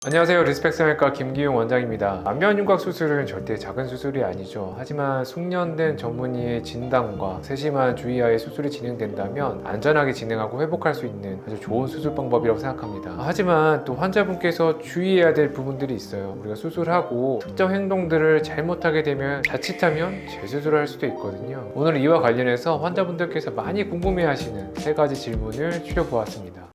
안녕하세요. 리스펙 성형외과 김기용 원장입니다. 안면윤곽 수술은 절대 작은 수술이 아니죠. 하지만 숙련된 전문의의 진단과 세심한 주의하에 수술이 진행된다면 안전하게 진행하고 회복할 수 있는 아주 좋은 수술 방법이라고 생각합니다. 하지만 또 환자분께서 주의해야 될 부분들이 있어요. 우리가 수술하고 특정 행동들을 잘못하게 되면 자칫하면 재수술을 할 수도 있거든요. 오늘 이와 관련해서 환자분들께서 많이 궁금해하시는 세 가지 질문을 추려보았습니다.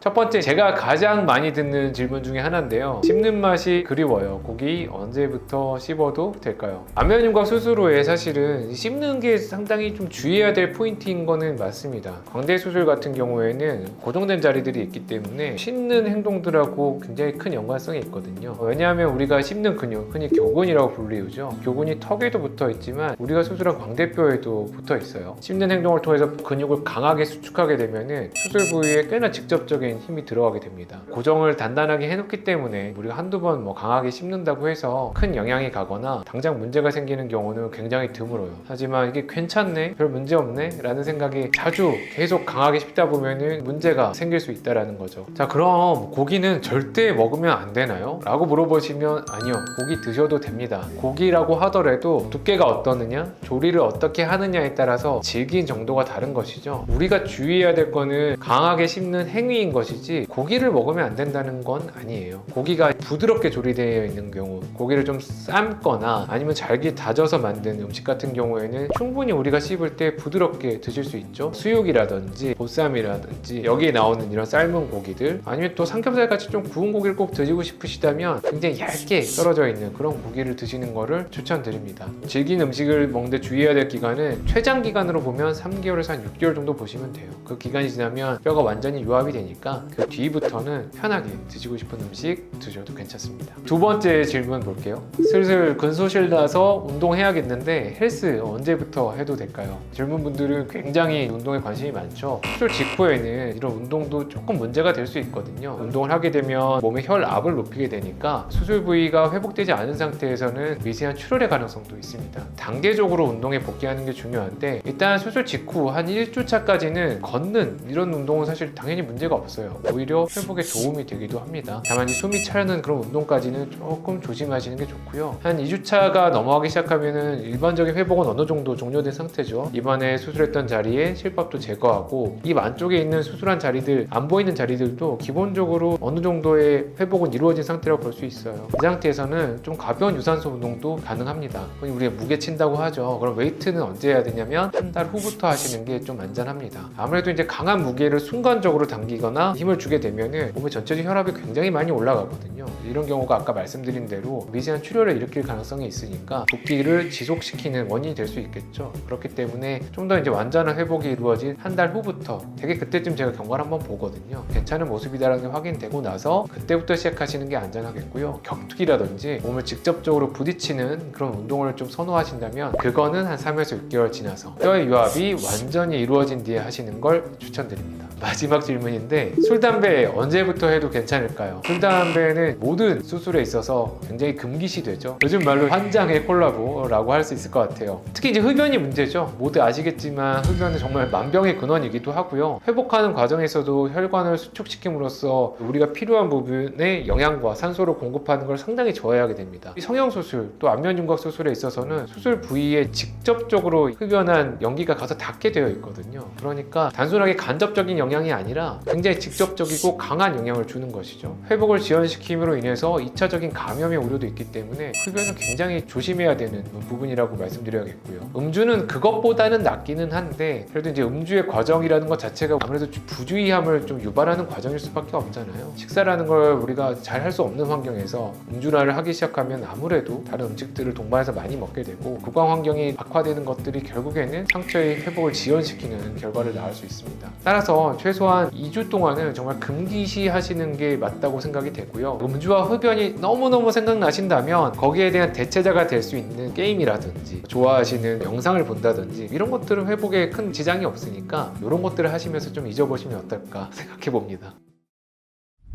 첫 번째, 제가 가장 많이 듣는 질문 중에 하나인데요. 씹는 맛이 그리워요. 고기 언제부터 씹어도 될까요? 안면윤곽 수술 후에 사실은 씹는 게 상당히 좀 주의해야 될 포인트인 거는 맞습니다. 광대 수술 같은 경우에는 고정된 자리들이 있기 때문에 씹는 행동들하고 굉장히 큰 연관성이 있거든요. 왜냐하면 우리가 씹는 근육, 흔히 교근이라고 불리우죠. 교근이 턱에도 붙어 있지만 우리가 수술한 광대뼈에도 붙어 있어요. 씹는 행동을 통해서 근육을 강하게 수축하게 되면은 수술 부위에 꽤나 직접적인 힘이 들어가게 됩니다. 고정을 단단하게 해놓기 때문에 우리가 한두 번 강하게 씹는다고 해서 큰 영향이 가거나 당장 문제가 생기는 경우는 굉장히 드물어요. 하지만 이게 괜찮네, 별 문제 없네 라는 생각이 자주 계속 강하게 씹다 보면은 문제가 생길 수 있다는 거죠. 자, 그럼 고기는 절대 먹으면 안 되나요? 라고 물어보시면 아니요, 고기 드셔도 됩니다. 고기라고 하더라도 두께가 어떠느냐, 조리를 어떻게 하느냐에 따라서 질긴 정도가 다른 것이죠. 우리가 주의해야 될 거는 강하게 씹는 행위인 것이지 고기를 먹으면 안 된다는 건 아니에요. 고기가 부드럽게 조리되어 있는 경우, 고기를 좀 삶거나 아니면 잘게 다져서 만든 음식 같은 경우에는 충분히 우리가 씹을 때 부드럽게 드실 수 있죠. 수육이라든지 보쌈이라든지 여기에 나오는 이런 삶은 고기들, 아니면 또 삼겹살 같이 좀 구운 고기를 꼭 드시고 싶으시다면 굉장히 얇게 썰어져 있는 그런 고기를 드시는 거를 추천드립니다. 질긴 음식을 먹는데 주의해야 될 기간은 최장 기간으로 보면 3개월에서 한 6개월 정도 보시면 돼요. 그 기간이 지나면 뼈가 완전히 유압이 되니까 그 뒤부터는 편하게 드시고 싶은 음식 드셔도 괜찮습니다. 두 번째 질문 볼게요. 슬슬 근소실 나서 운동해야겠는데 헬스 언제부터 해도 될까요? 젊은 분들은 굉장히 운동에 관심이 많죠. 수술 직후에는 이런 운동도 조금 문제가 될 수 있거든요. 운동을 하게 되면 몸의 혈압을 높이게 되니까 수술 부위가 회복되지 않은 상태에서는 미세한 출혈의 가능성도 있습니다. 단계적으로 운동에 복귀하는 게 중요한데, 일단 수술 직후 한 1주차까지는 걷는 이런 운동은 사실 당연히 문제가 없어요. 오히려 회복에 도움이 되기도 합니다. 다만 이 숨이 차는 그런 운동까지는 조금 조심하시는 게 좋고요. 한 2주차가 넘어가기 시작하면은 일반적인 회복은 어느 정도 종료된 상태죠. 이번에 수술했던 자리에 실밥도 제거하고 입 안쪽에 있는 수술한 자리들, 안 보이는 자리들도 기본적으로 어느 정도의 회복은 이루어진 상태라고 볼 수 있어요. 이 상태에서는 좀 가벼운 유산소 운동도 가능합니다. 우리가 무게 친다고 하죠. 그럼 웨이트는 언제 해야 되냐면 한 달 후부터 하시는 게 좀 안전합니다. 아무래도 이제 강한 무게를 순간적으로 당기거나 힘을 주게 되면은 몸의 전체적 혈압이 굉장히 많이 올라가거든요. 이런 경우가 아까 말씀드린 대로 미세한 출혈을 일으킬 가능성이 있으니까 붓기를 지속시키는 원인이 될 수 있겠죠. 그렇기 때문에 좀 더 이제 완전한 회복이 이루어진 한 달 후부터, 되게 그때쯤 제가 경과를 한번 보거든요. 괜찮은 모습이다라는 게 확인되고 나서 그때부터 시작하시는 게 안전하겠고요. 격투기라든지 몸을 직접적으로 부딪히는 그런 운동을 좀 선호하신다면 그거는 한 3에서 6개월 지나서 뼈의 유압이 완전히 이루어진 뒤에 하시는 걸 추천드립니다. 마지막 질문인데, 술, 담배 언제부터 해도 괜찮을까요? 술, 담배는 모든 수술에 있어서 굉장히 금기시되죠. 요즘 말로 환장의 콜라보라고 할 수 있을 것 같아요. 특히 이제 흡연이 문제죠. 모두 아시겠지만 흡연은 정말 만병의 근원이기도 하고요. 회복하는 과정에서도 혈관을 수축시킴으로써 우리가 필요한 부분에 영양과 산소를 공급하는 걸 상당히 저해하게 됩니다. 성형수술, 또 안면윤곽 수술에 있어서는 수술 부위에 직접적으로 흡연한 연기가 가서 닿게 되어 있거든요. 그러니까 단순하게 간접적인 영향이 아니라 굉장히 직접적이고 강한 영향을 주는 것이죠. 회복을 지연시킴으로 인해서 2차적인 감염의 우려도 있기 때문에 흡연은 굉장히 조심해야 되는 부분이라고 말씀드려야겠고요. 음주는 그것보다는 낫기는 한데, 그래도 이제 음주의 과정이라는 것 자체가 아무래도 부주의함을 좀 유발하는 과정일 수밖에 없잖아요. 식사라는 걸 우리가 잘 할 수 없는 환경에서 음주를 하기 시작하면 아무래도 다른 음식들을 동반해서 많이 먹게 되고 구강 환경이 악화되는 것들이 결국에는 상처의 회복을 지연시키는 결과를 낳을 수 있습니다. 따라서 최소한 2주 동안은 정말 금기시 하시는 게 맞다고 생각이 되고요. 음주와 흡연이 너무너무 생각나신다면 거기에 대한 대체자가 될 수 있는 게임이라든지 좋아하시는 영상을 본다든지 이런 것들은 회복에 큰 지장이 없으니까 이런 것들을 하시면서 좀 잊어보시면 어떨까 생각해 봅니다.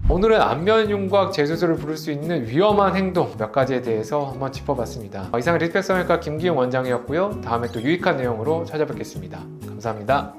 오늘은 안면윤곽 재수술을 부를 수 있는 위험한 행동 몇 가지에 대해서 한번 짚어봤습니다. 이상 리스펙 성형외과 김기용 원장이었고요. 다음에 또 유익한 내용으로 찾아뵙겠습니다. 감사합니다.